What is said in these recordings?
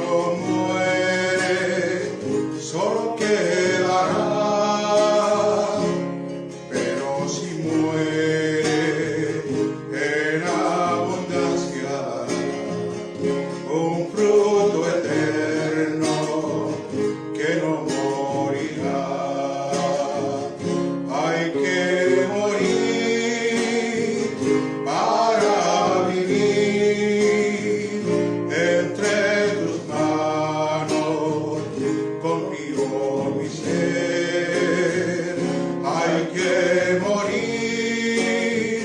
no muere, solo quedará, pero si muere en abundancia, un fruto eterno que no morirá. Hay que morir para vivir. Entre tus manos confío mi ser. Hay que morir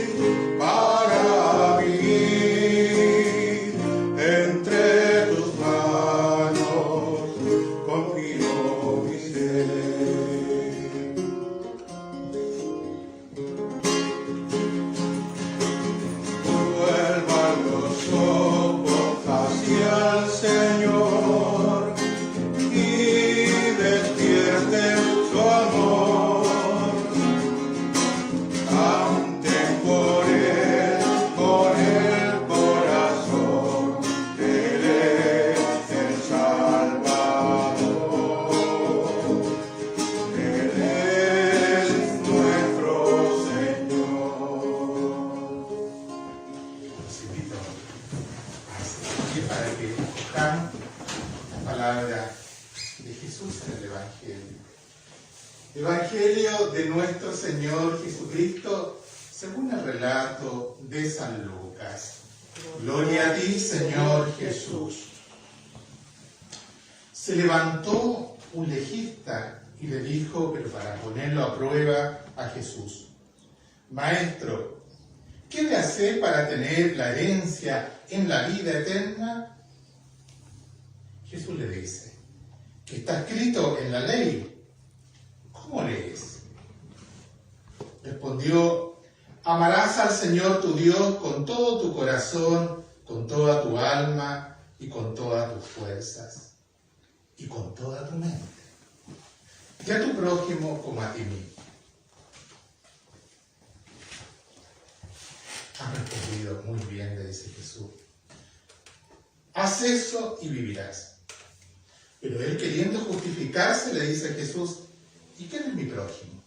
para vivir. Entre tus manos confío mi ser. Vuelvan los ojos hacia el Señor y despierten su amor. Canten por Él con el corazón. Él es el Salvador. Él es nuestro Señor. Los invito a seguir para que escuchamos la palabra de Jesús en el Evangelio. Evangelio de nuestro Señor Jesucristo según el relato de San Lucas. Gloria a ti, Señor Jesús. Se levantó un legista y le dijo, pero para ponerlo a prueba a Jesús: Maestro, ¿qué de hacer para tener la herencia en la vida eterna? Jesús le dice, ¿qué está escrito en la ley? ¿Cómo lees? Respondió, amarás al Señor tu Dios con todo tu corazón, con toda tu alma y con todas tus fuerzas y con toda tu mente, y a tu prójimo como a ti mismo. Has respondido muy bien, le dice Jesús. Haz eso y vivirás. Pero él, queriendo justificarse, le dice a Jesús, ¿y quién es mi prójimo?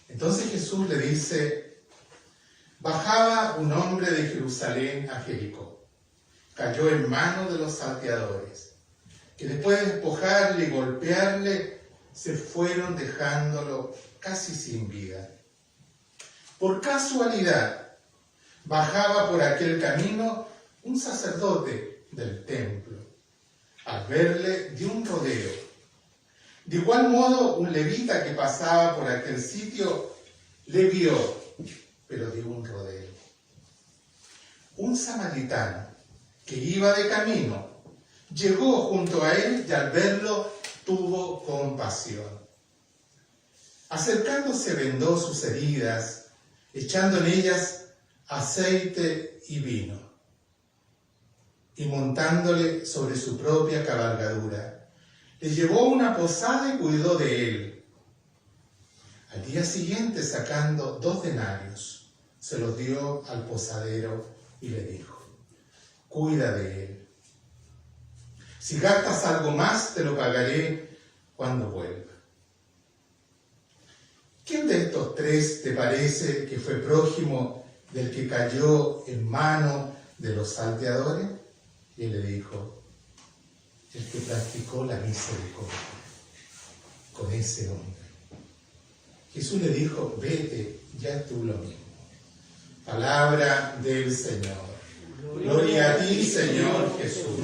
Entonces Jesús le dice, bajaba un hombre de Jerusalén a Jericó. Cayó en manos de los salteadores, que después de despojarle y golpearle, se fueron dejándolo casi sin vida. Por casualidad, bajaba por aquel camino un sacerdote del templo. Al verle, dio un rodeo. De igual modo, un levita que pasaba por aquel sitio le vio, pero dio un rodeo. Un samaritano que iba de camino llegó junto a él y al verlo tuvo compasión. Acercándose vendó sus heridas, echando en ellas aceite y vino, y montándole sobre su propia cabalgadura, le llevó a una posada y cuidó de él. Al día siguiente, sacando 2 denarios, se los dio al posadero y le dijo, cuida de él. Si gastas algo más, te lo pagaré cuando vuelva. ¿Quién de estos 3 te parece que fue prójimo del que cayó en mano de los salteadores? Y él le dijo, el que practicó la misericordia con ese hombre. Jesús le dijo, vete, ya tú lo mismo. Palabra del Señor. Gloria a ti, Señor Jesús.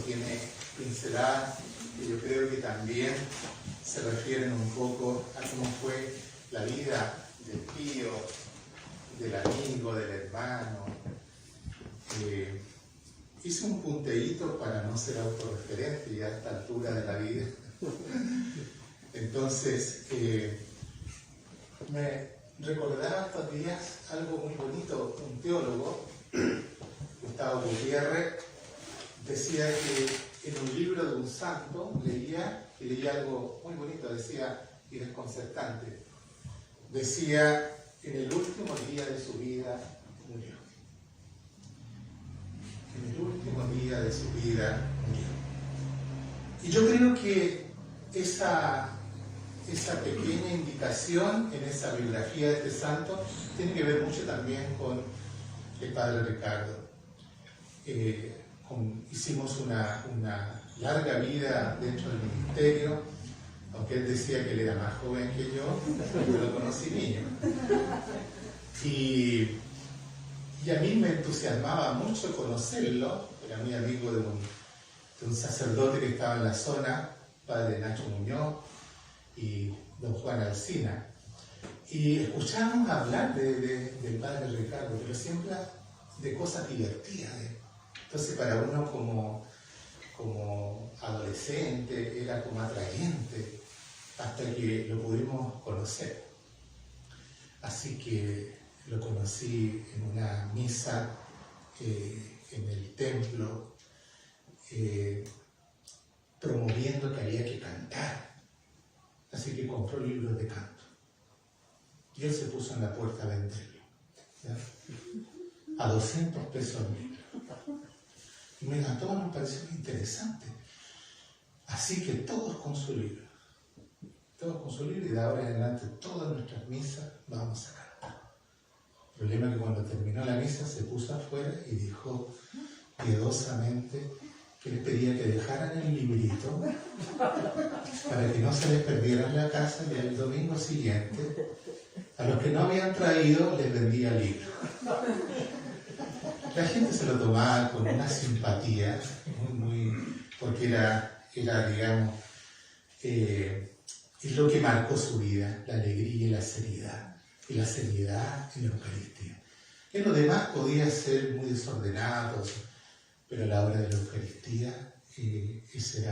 Tiene pinceladas que yo creo que también se refieren un poco a cómo fue la vida del tío del amigo, del hermano. Hice un punteíto para no ser autorreferente ya a esta altura de la vida. Entonces, me recordaba estos días algo muy bonito. Un teólogo, Gustavo Gutiérrez, decía que en un libro de un santo leía algo muy bonito, decía, y desconcertante, decía, en el último día de su vida murió. En el último día de su vida murió. Y yo creo que esa pequeña indicación en esa biografía de este santo tiene que ver mucho también con el padre Ricardo. Hicimos una larga vida dentro del ministerio, aunque él decía que él era más joven que yo lo conocí niño. Y a mí me entusiasmaba mucho conocerlo. Era muy amigo de un sacerdote que estaba en la zona, padre Nacho Muñoz y don Juan Alsina. Y escuchábamos hablar del padre Ricardo, pero siempre de cosas divertidas. Entonces para uno como adolescente era como atrayente hasta que lo pudimos conocer. Así que lo conocí en una misa en el templo, promoviendo que había que cantar. Así que compró libros de canto. Y él se puso en la puerta a venderlo, ¿ya? A 200 pesos el libro. Y a todos nos pareció interesante. Así que todos con su libro. Todos con su libro, y de ahora en adelante todas nuestras misas vamos a cantar. El problema es que cuando terminó la misa se puso afuera y dijo piadosamente que les pedía que dejaran el librito para que no se les perdiera en la casa, y el domingo siguiente a los que no habían traído les vendía libros. La gente se lo tomaba con una simpatía porque era digamos, es lo que marcó su vida, la alegría y la seriedad en la Eucaristía. En lo demás podía ser muy desordenado, pero a la hora de la Eucaristía ese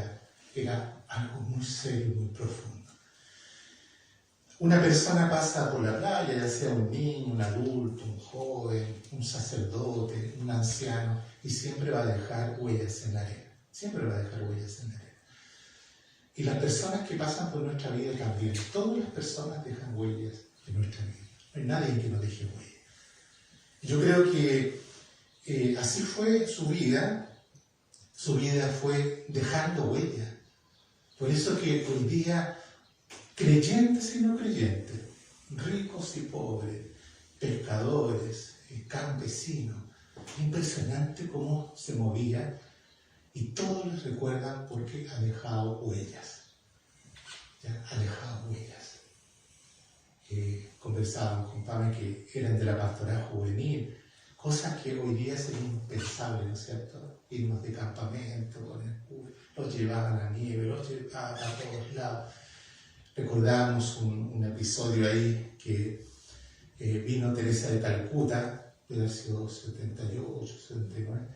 era algo muy serio, muy profundo. Una persona pasa por la playa, ya sea un niño, un adulto, un joven, un sacerdote, un anciano, y siempre va a dejar huellas en la arena. Siempre va a dejar huellas en la arena. Y las personas que pasan por nuestra vida también, todas las personas dejan huellas en nuestra vida. No hay nadie que no deje huellas. Yo creo que así fue su vida. Su vida fue dejando huellas. Por eso que hoy día, creyentes y no creyentes, ricos y pobres, pescadores, campesinos, impresionante cómo se movía, y todos les recuerdan porque ha dejado huellas. ¿Ya? Ha dejado huellas. Conversábamos con Pame que eran de la pastoral juvenil, cosas que hoy día sería impensable, ¿no es cierto? Irnos de campamento con el cura, los llevaban a nieve, los llevaban a todos lados. Recordamos un episodio ahí que vino Teresa de Calcuta, debe haber sido 78, 79,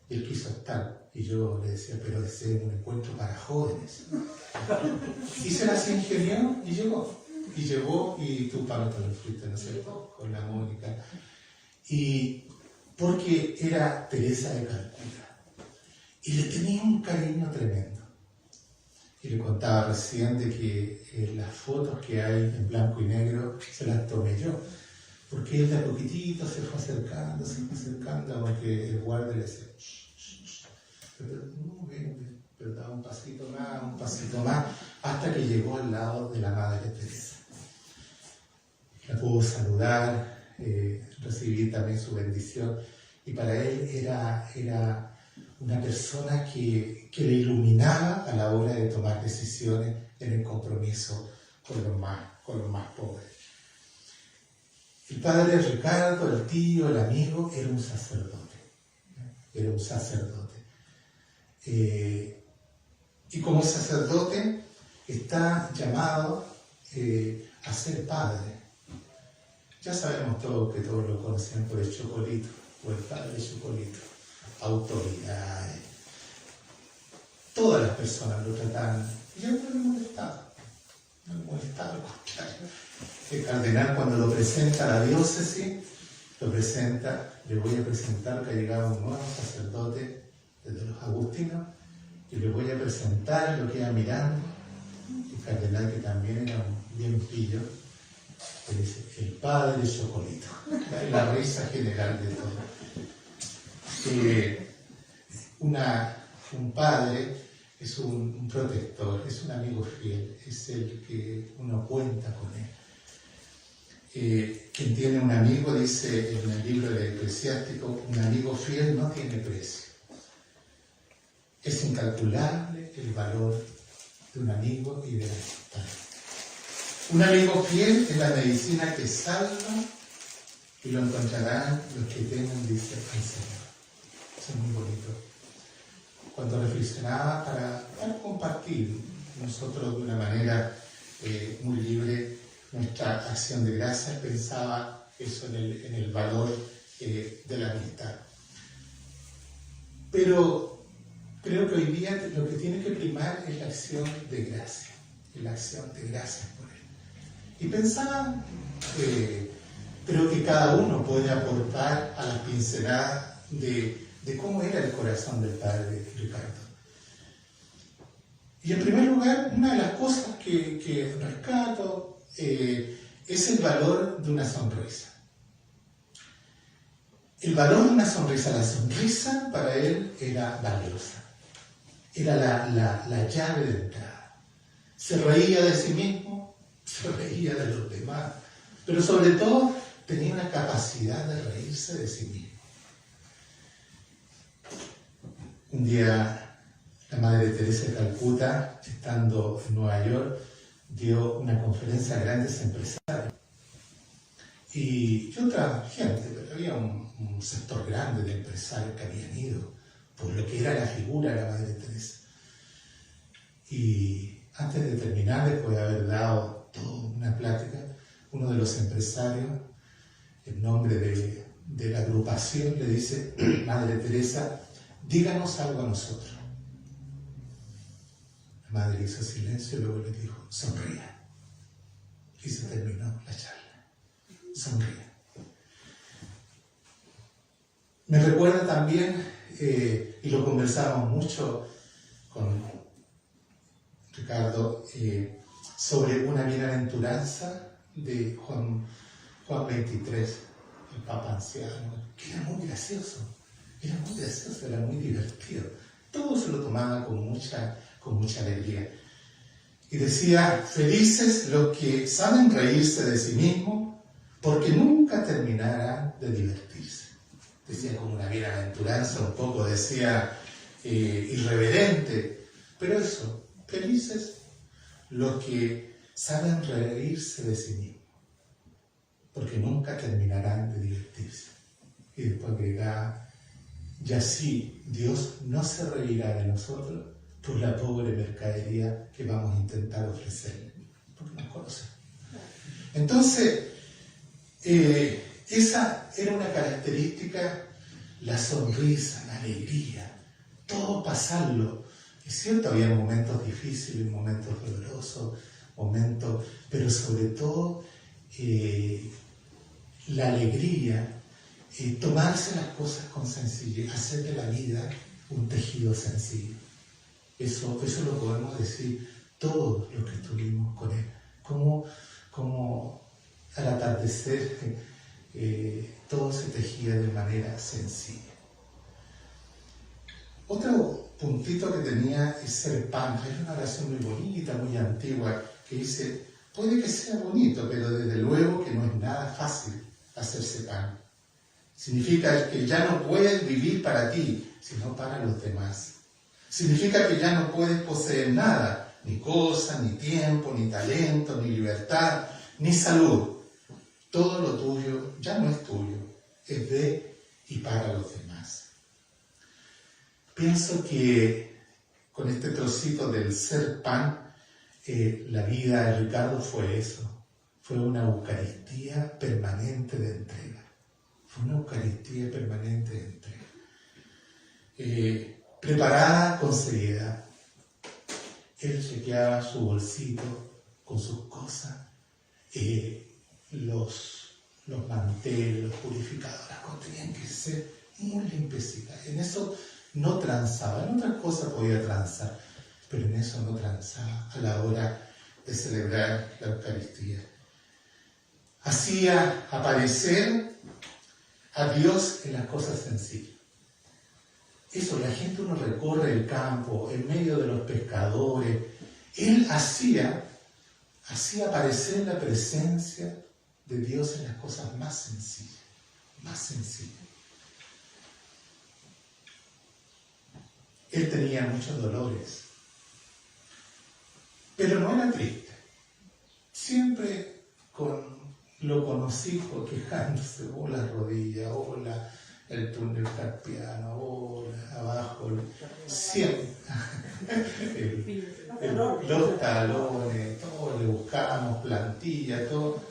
y él quiso estar. Y yo le decía, pero ese es un encuentro para jóvenes. Y se las ingenió y llegó. Y llegó, y tú, Pablo, te lo fuiste, ¿no es cierto? Con la Mónica. Y porque era Teresa de Calcuta. Y le tenía un cariño tremendo. Y le contaba recién de que las fotos que hay en blanco y negro se las tomé yo. Porque él de a poquitito se fue acercando, aunque el guardia le decía, pero daba un pasito más, hasta que llegó al lado de la Madre Teresa. La pudo saludar, recibir también su bendición, y para él era una persona que le iluminaba a la hora de tomar decisiones en el compromiso con los más pobres. El padre Ricardo, el tío, el amigo, era un sacerdote. Y como sacerdote está llamado a ser padre. Ya sabemos todos que todos lo conocían por el Chocolito, o el padre Chocolito, autoridades. Todas las personas lo trataban, y yo no le molestaba, al contrario. El cardenal, cuando lo presenta a la diócesis, lo presenta, le voy a presentar que ha llegado un nuevo sacerdote desde los agustinos, y le voy a presentar lo que iba mirando. El cardenal, que también era bien pillo, le dice, el padre Chocolito. La risa general de todo. Un padre es un protector, es un amigo fiel, es el que uno cuenta con él. Quien tiene un amigo, dice en el libro del Eclesiástico, un amigo fiel no tiene precio. Es incalculable el valor de un amigo y de la amistad. Un amigo fiel es la medicina que salva, y lo encontrarán los que temen, dice el Señor. Eso es muy bonito. Cuando reflexionaba para compartir nosotros de una manera muy libre nuestra acción de gracias, pensaba eso en el valor de la amistad. Pero creo que hoy día lo que tiene que primar es la acción de gracias, la acción de gracias por él. Y pensaba, creo que cada uno puede aportar a las pinceladas de cómo era el corazón del padre Ricardo. Y en primer lugar, una de las cosas que rescato es el valor de una sonrisa. El valor de una sonrisa, la sonrisa para él era valiosa. Era la llave de entrada. Se reía de sí mismo, se reía de los demás, pero sobre todo tenía una capacidad de reírse de sí mismo. Un día la Madre Teresa de Calcuta, estando en Nueva York, dio una conferencia a grandes empresarios y otra gente, pero había un sector grande de empresarios que habían ido por lo que era la figura de la Madre Teresa. Y antes de terminar, después de haber dado toda una plática, uno de los empresarios, en nombre de la agrupación, le dice, Madre Teresa, díganos algo a nosotros. La madre hizo silencio y luego le dijo, sonría. Y se terminó la charla. Sonría. Me recuerda también, y lo conversamos mucho con Ricardo, sobre una bienaventuranza de Juan 23, el Papa anciano, que era muy gracioso, era muy divertido. Todo se lo tomaba con mucha alegría. Y decía, felices los que saben reírse de sí mismos, porque nunca terminarán de divertirse. Decía como una bienaventuranza, un poco decía irreverente, pero eso, felices los que saben reírse de sí mismos, porque nunca terminarán de divertirse. Y después agregaba, y así Dios no se reirá de nosotros por la pobre mercadería que vamos a intentar ofrecerle, porque nos conocen. Entonces, esa era una característica, la sonrisa, la alegría, todo pasarlo. Es cierto, había momentos difíciles, momentos dolorosos, pero sobre todo la alegría, tomarse las cosas con sencillez, hacer de la vida un tejido sencillo. Eso lo podemos decir todos los que estuvimos con él. Como al atardecer todo se tejía de manera sencilla. Otro puntito que tenía es ser pan. Es una oración muy bonita, muy antigua, que dice, puede que sea bonito, pero desde luego que no es nada fácil hacerse pan. Significa que ya no puedes vivir para ti, sino para los demás. Significa que ya no puedes poseer nada, ni cosa, ni tiempo, ni talento, ni libertad, ni salud. Todo lo tuyo ya no es tuyo, es de y para los demás. Pienso que con este trocito del ser pan, la vida de Ricardo fue eso. fue una Eucaristía permanente de entrega. Fue una Eucaristía permanente de entrega. Preparada con seriedad. Él chequeaba su bolsito con sus cosas, los manteles, los purificadores, las cosas tenían que ser muy limpiecitas. En eso no transaba, en otras cosas podía transar, pero en eso no transaba a la hora de celebrar la Eucaristía. Hacía aparecer a Dios en las cosas sencillas. Eso, la gente, uno recorre el campo, en medio de los pescadores. Él hacía aparecer la presencia de Dios en las cosas más sencillas, más sencillas. Él tenía muchos dolores, pero no era triste. Siempre lo conocí quejándose, las rodillas, el túnel carpiano, abajo, siempre, los talones, todo, le buscábamos plantilla, todo,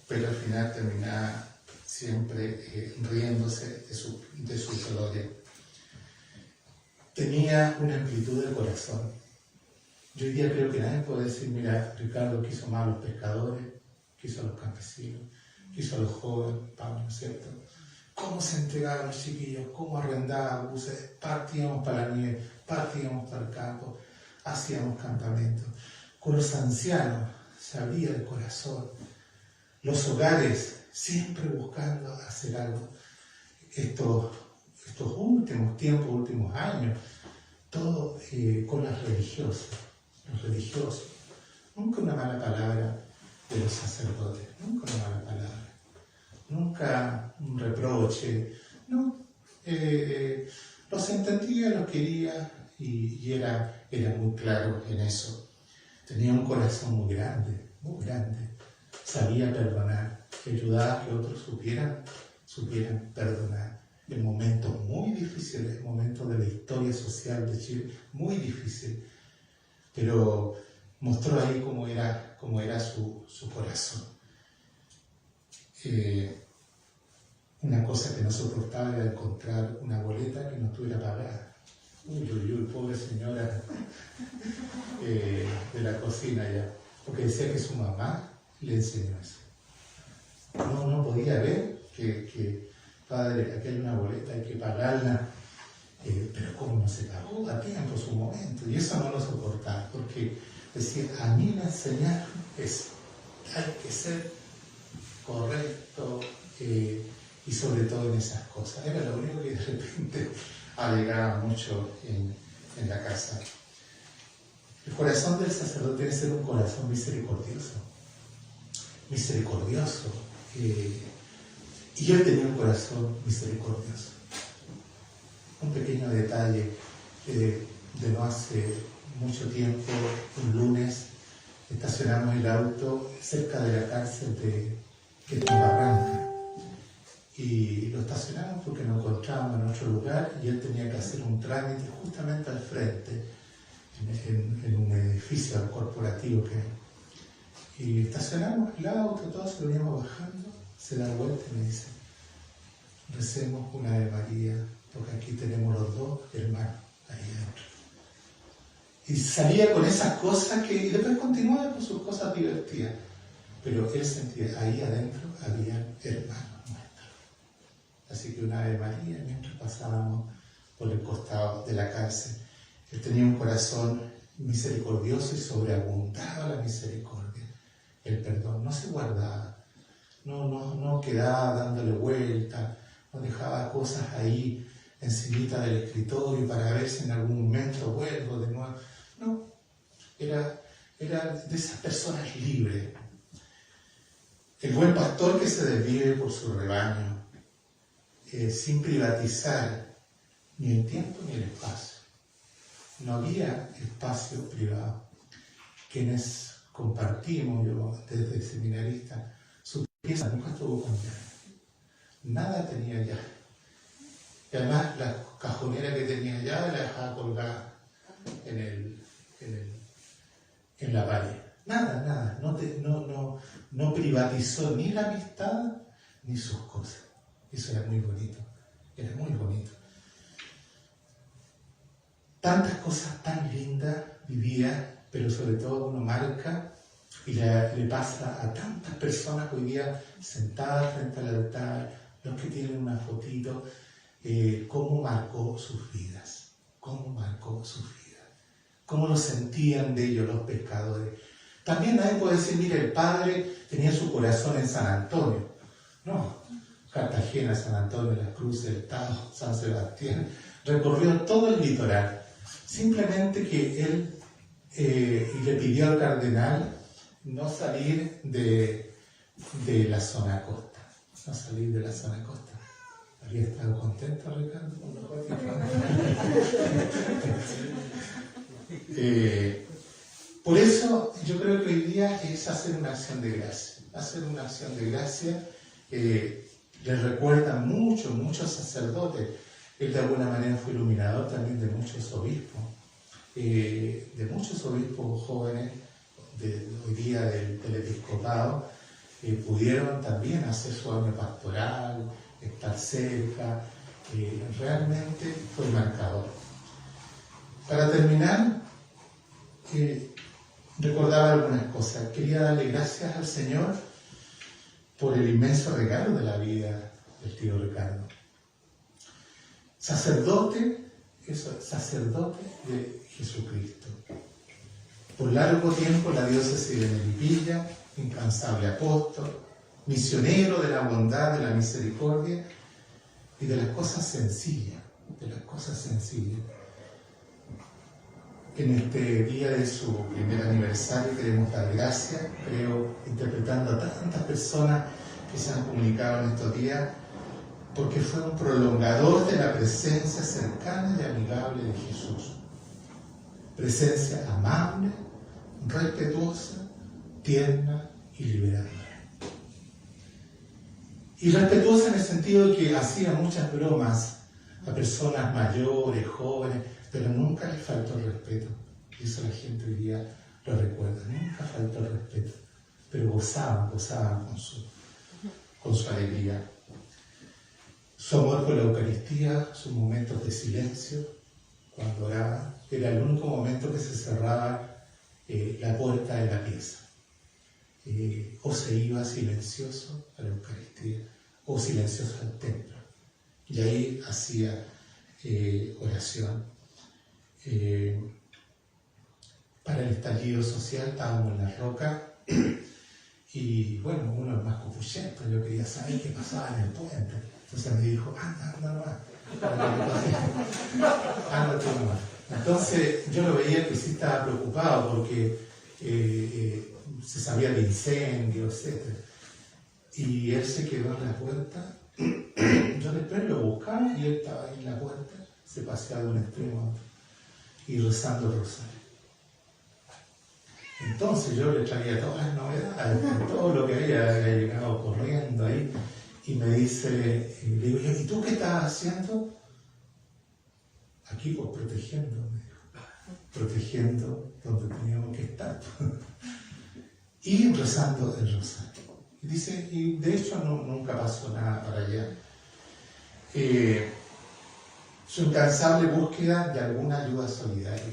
pero al final terminaba siempre riéndose de sus dolores. Tenía una amplitud del corazón. Yo hoy día creo que nadie puede decir, mira, Ricardo quiso más a los pescadores, quiso a los campesinos, quiso a los jóvenes, Pablo, ¿no es cierto? Cómo se entregaban los chiquillos, cómo arrendaban buses, partíamos para la nieve, partíamos para el campo, hacíamos campamentos. Con los ancianos se abría el corazón. Los hogares siempre buscando hacer algo. Estos últimos tiempos, últimos años, todo con los religiosos. Nunca una mala palabra de los sacerdotes, nunca una mala palabra. Nunca un reproche, no, los entendía, los quería y era muy claro en eso. Tenía un corazón muy grande, sabía perdonar, ayudar a que otros supieran perdonar. En momentos muy difíciles, en momentos de la historia social de Chile, muy difícil, pero mostró ahí cómo era su corazón. Una cosa que no soportaba era encontrar una boleta que no estuviera pagada. Uy, pobre señora de la cocina ya, porque decía que su mamá le enseñó eso. No podía ver que padre, aquí hay una boleta, hay que pagarla, pero ¿cómo no se pagó a tiempo, su momento? Y eso no lo soportaba, porque decía, a mí me enseñaron eso, hay que ser correcto, y sobre todo en esas cosas. Era lo único que de repente alegaba mucho en la casa. El corazón del sacerdote debe ser un corazón misericordioso. Y él tenía un corazón misericordioso. Un pequeño detalle de no hace mucho tiempo, un lunes, estacionamos el auto cerca de la cárcel de Barranca. Y lo estacionamos porque nos encontrábamos en otro lugar y él tenía que hacer un trámite justamente al frente, en un edificio corporativo que hay. Y estacionamos el auto, todos lo veníamos bajando, se da vuelta y me dice, recemos una Ave María, porque aquí tenemos los dos hermanos ahí adentro. Y salía con esas cosas y después continuaba con sus cosas divertidas. Pero él sentía, ahí adentro había hermanos nuestros. Así que una Ave María, mientras pasábamos por el costado de la cárcel, él tenía un corazón misericordioso y sobreabundaba la misericordia. El perdón no se guardaba, no quedaba dándole vuelta, no dejaba cosas ahí encimita del escritorio para ver si en algún momento vuelvo de nuevo. No, era de esas personas libres. El buen pastor que se desvive por su rebaño, sin privatizar ni el tiempo ni el espacio. No había espacio privado. Quienes compartimos, yo desde seminarista, su pieza nunca estuvo con llave. Nada tenía llave. Y además la cajonera que tenía llave la dejaba colgada en la pared. Nada. No privatizó ni la amistad ni sus cosas. Eso era muy bonito. Era muy bonito. Tantas cosas tan lindas vivía, pero sobre todo uno marca y le pasa a tantas personas hoy día sentadas frente al altar, los que tienen una fotito, cómo marcó sus vidas, cómo lo sentían de ellos los pescadores. También nadie puede decir, mire, el padre tenía su corazón en San Antonio. No, Cartagena, San Antonio, Las Cruces, El Tajo, San Sebastián, recorrió todo el litoral. Simplemente que él le pidió al cardenal no salir de la zona costa. No salir de la zona costa. ¿Habría estado contento, Ricardo? Por eso yo creo que hoy día es hacer una acción de gracia. Hacer una acción de gracia les recuerda muchos sacerdotes. Él de alguna manera fue iluminador también de muchos obispos jóvenes hoy día del episcopado, pudieron también hacer su año pastoral, estar cerca, realmente fue marcador. Para terminar, recordaba algunas cosas. Quería darle gracias al Señor por el inmenso regalo de la vida del tío Ricardo. Sacerdote de Jesucristo. Por largo tiempo la diócesis de Melipilla, incansable apóstol, misionero de la bondad, de la misericordia y de las cosas sencillas, En este día de su primer aniversario queremos dar gracias, creo, interpretando a tantas personas que se han comunicado en estos días, porque fue un prolongador de la presencia cercana y amigable de Jesús. Presencia amable, respetuosa, tierna y liberadora. Y respetuosa en el sentido de que hacía muchas bromas a personas mayores, jóvenes, pero nunca les faltó el respeto. Y eso la gente hoy día lo recuerda. Nunca faltó el respeto. Pero gozaban con su alegría. Su amor por la Eucaristía, sus momentos de silencio, cuando oraba, era el único momento que se cerraba la puerta de la pieza. O se iba silencioso a la Eucaristía, o silencioso al templo. Y ahí hacía oración. Para el estallido social estábamos en La Roca y bueno, uno es más copuchento, yo quería saber qué pasaba en el puente. Entonces me dijo, anda nomás. Anda tú nomás. Entonces yo lo veía que sí estaba preocupado porque se sabía de incendios, etc. Y él se quedó en la puerta. Yo después lo buscaba y él estaba ahí en la puerta, se paseaba de un extremo a otro y rezando el rosario. Entonces yo le traía todas las novedades, todo lo que había llegado corriendo ahí, y me dice, le digo, ¿y tú qué estás haciendo? Aquí pues protegiendo, me dijo, protegiendo donde teníamos que estar. Y rezando el rosario. Y dice, y de hecho nunca pasó nada para allá. Su incansable búsqueda de alguna ayuda solidaria.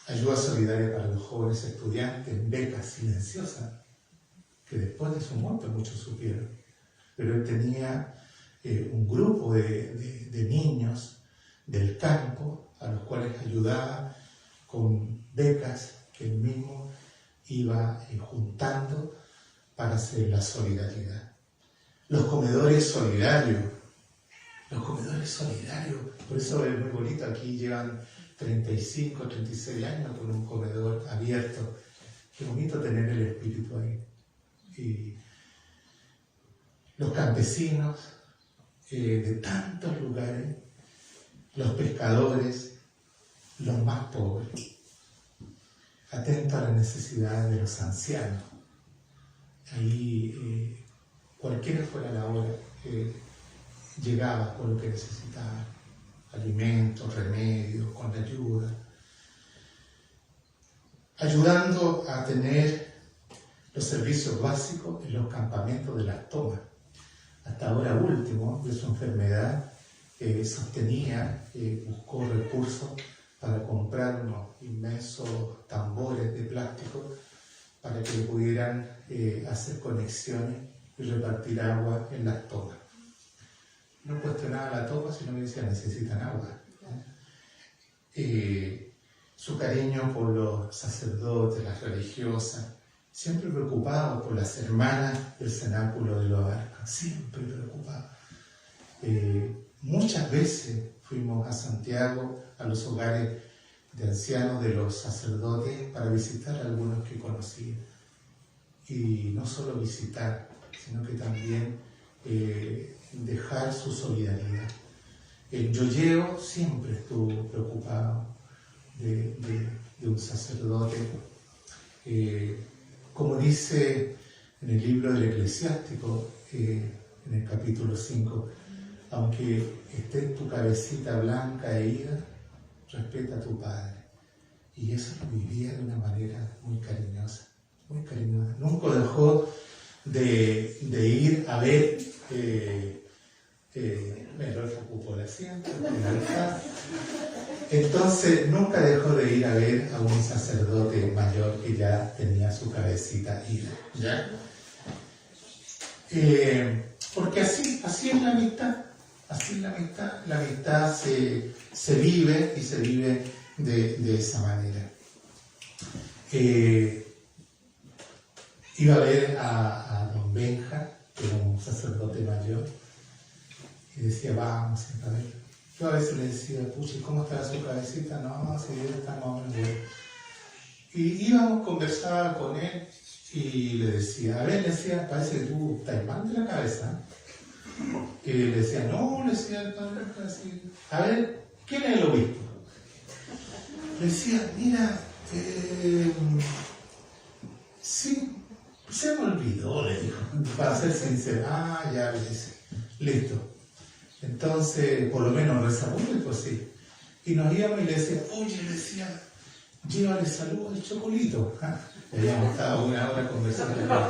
Ayuda solidaria para los jóvenes estudiantes, becas silenciosas, que después de su muerte muchos supieron. Pero él tenía un grupo de niños del campo a los cuales ayudaba con becas que él mismo iba juntando para hacer la solidaridad. Los comedores solidarios, por eso es muy bonito, aquí llevan 35, 36 años con un comedor abierto. Qué bonito tener el espíritu ahí. Y los campesinos de tantos lugares, los pescadores, los más pobres, atentos a las necesidades de los ancianos. Ahí, cualquiera fuera la hora, llegaba con lo que necesitaba, alimentos, remedios, con la ayuda. ayudando a tener los servicios básicos en los campamentos de las tomas. Hasta ahora último de su enfermedad, buscó recursos para comprar unos inmensos tambores de plástico para que pudieran hacer conexiones y repartir agua en las tomas. No cuestionaba la toma, sino que decía, necesitan agua. Su cariño por los sacerdotes, las religiosas, siempre preocupado por las hermanas del cenáculo del hogar, siempre preocupado. Muchas veces fuimos a Santiago, a los hogares de ancianos de los sacerdotes, para visitar a algunos que conocía. Y no solo visitar, sino que también dejar su solidaridad. El Yoyeo siempre estuvo preocupado de un sacerdote. Como dice en el libro del Eclesiástico, en el capítulo 5, aunque esté tu cabecita blanca e ida, respeta a tu padre. Y eso lo vivía de una manera muy cariñosa, muy cariñosa. Nunca dejó de ir a ver, me ocupó el asiento, entonces nunca dejó de ir a ver a un sacerdote mayor que ya tenía su cabecita ida. ¿Ya? Porque así es la amistad. Así la amistad se vive y se vive de esa manera. Iba a ver a don Benja, que era un sacerdote mayor, y decía, vamos a ver. Yo a veces le decía, pucha, ¿cómo está su cabecita? No, si bien está más o menos bien. Y íbamos, conversaba con él y le decía, a ver, le decía, parece que tú estás mal de la cabeza. Y le decía, no, le decía el padre, a ver, ¿quién es el obispo? Le decía, mira, sí, se me olvidó, le dijo, para ser sincero. Ah, ya, le dice, listo. Entonces, por lo menos rezamos, pues sí. Y nos íbamos y le decía, oye, le decía, llévale salud al Chocolito. Y habíamos estado una hora conversando con él.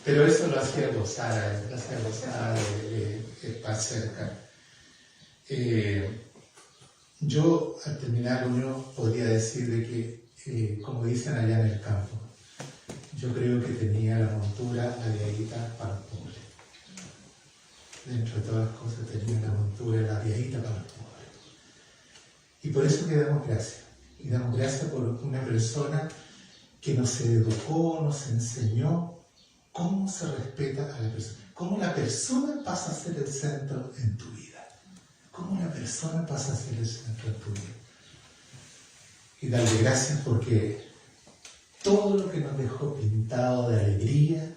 Pero eso lo hacía gozar, estar cerca. Yo, al terminar uno, podría decir de que, como dicen allá en el campo, yo creo que tenía la montura aliadita para los pobres. Dentro de todas las cosas tenía la montura aliadita para los pobres. Y por eso que damos gracias. Y damos gracias por una persona que nos educó, nos enseñó cómo se respeta a la persona. Cómo la persona pasa a ser el centro en tu vida. Cómo la persona pasa a ser el centro en tu vida. Y darle gracias porque todo lo que nos dejó pintado de alegría,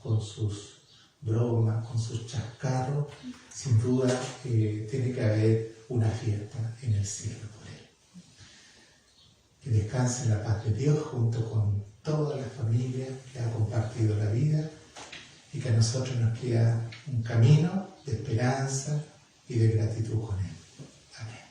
con sus bromas, con sus chascarros, sin duda tiene que haber una fiesta en el cielo por él. Que descanse en la paz de Dios junto con toda la familia que ha compartido la vida y que a nosotros nos queda un camino de esperanza y de gratitud con él. Amén.